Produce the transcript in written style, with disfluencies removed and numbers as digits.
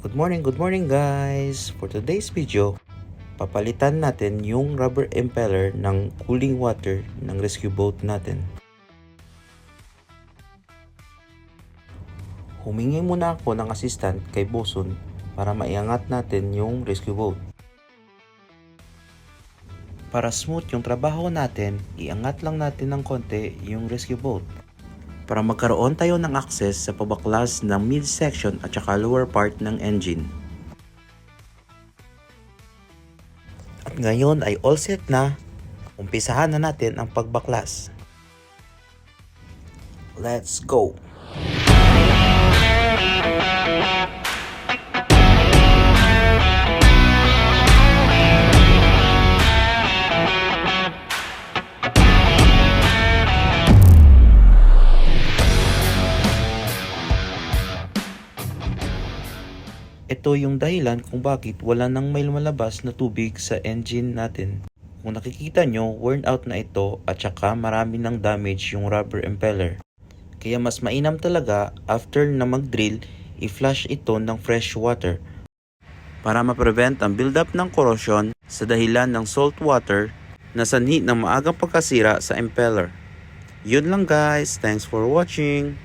Good morning guys! For today's video, papalitan natin yung rubber impeller ng cooling water ng rescue boat natin. Humingi muna ako ng assistant kay Bosun para maiangat natin yung rescue boat. Para smooth yung trabaho natin, iangat lang natin ng konti yung rescue boat. Para magkaroon tayo ng access sa pabaklas ng midsection at saka lower part ng engine. At ngayon ay all set na, umpisahan na natin ang pagbaklas. Let's go! Ito yung dahilan kung bakit wala nang may lumalabas na tubig sa engine natin. Kung nakikita nyo, worn out na ito at saka marami ng damage yung rubber impeller. Kaya mas mainam talaga after na mag-drill, i-flush ito ng fresh water para ma-prevent ang build-up ng corrosion sa dahilan ng salt water na sanhi ng maagang pagkasira sa impeller. Yun lang guys, thanks for watching!